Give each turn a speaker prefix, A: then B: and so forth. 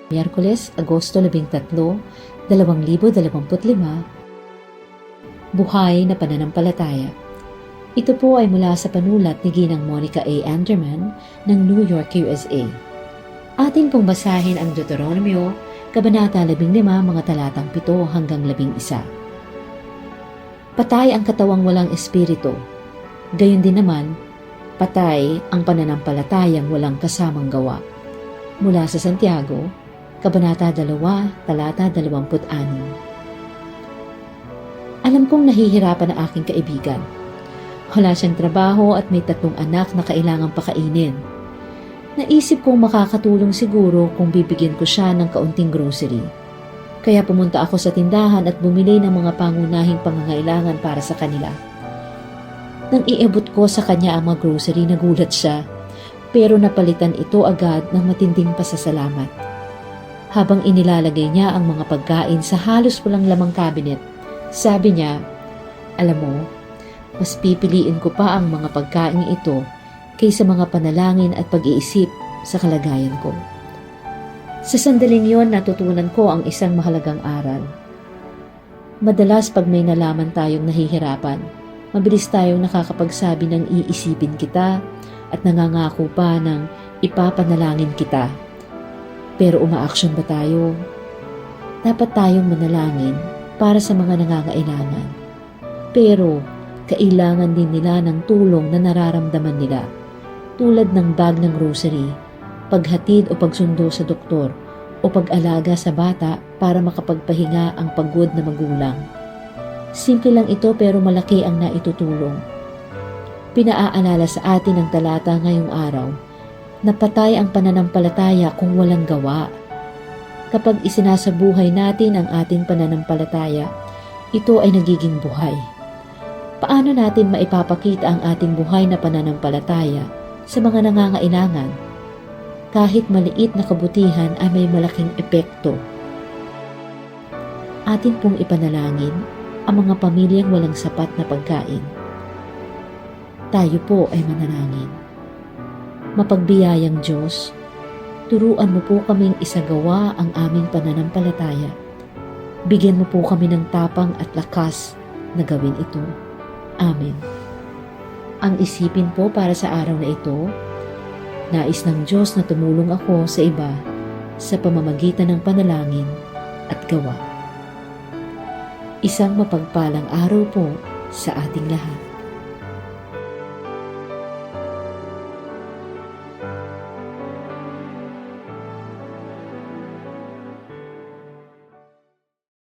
A: Miyerkules, Agosto 13, 2025, Buhay na Pananampalataya. Ito po ay mula sa panulat ni Ginang Monica A. Anderman ng New York, USA. Atin pong basahin ang Deuteronomio, Kabanata 15, mga talatang 7 hanggang 11. Patay ang katawang walang espiritu. Gayon din naman, patay ang pananampalatayang walang kasamang gawa. Mula sa Santiago, Kabanata 2, talata 26. Alam kong nahihirapan ang aking kaibigan. Wala siyang trabaho at may 3 anak na kailangang pakainin. Naisip kong makakatulong siguro kung bibigyan ko siya ng kaunting grocery. Kaya pumunta ako sa tindahan at bumili ng mga pangunahing pangangailangan para sa kanila. Nang iabot ko sa kanya ang mga grocery, nagulat siya, pero napalitan ito agad ng matinding pasasalamat. Habang inilalagay niya ang mga pagkain sa halos walang lamang cabinet, sabi niya, "Alam mo, mas pipiliin ko pa ang mga pagkain ito kaysa mga panalangin at pag-iisip sa kalagayan ko." Sa sandaling yon, natutunan ko ang isang mahalagang aral. Madalas pag may nalaman tayong nahihirapan, mabilis tayong nakakapagsabi ng iisipin kita at nangangako pa ng ipapanalangin kita. Pero umaaksyon ba tayo? Dapat tayong manalangin para sa mga nangangailangan. Pero kailangan din nila ng tulong na nararamdaman nila, tulad ng bag ng grocery, paghatid o pagsundo sa doktor, o pag-alaga sa bata para makapagpahinga ang pagod na magulang. Simple lang ito pero malaki ang naitutulong. Pinaaalala sa atin ang talata ngayong araw na patay ang pananampalataya kung walang gawa. Kapag isinasabuhay natin ang ating pananampalataya, ito ay nagiging buhay. Paano natin maipapakita ang ating buhay na pananampalataya sa mga nangangailangan? Kahit maliit na kabutihan ay may malaking epekto. Atin pong ipanalangin ang mga pamilyang walang sapat na pagkain. Tayo po ay manalangin. Mapagbiyayang Diyos, turuan mo po kaming isagawa ang aming pananampalataya. Bigyan mo po kami ng tapang at lakas na gawin ito. Amen. Ang isipin po para sa araw na ito, nais ng Diyos na tumulong ako sa iba sa pamamagitan ng panalangin at gawa. Isang mapagpalang araw po sa ating lahat.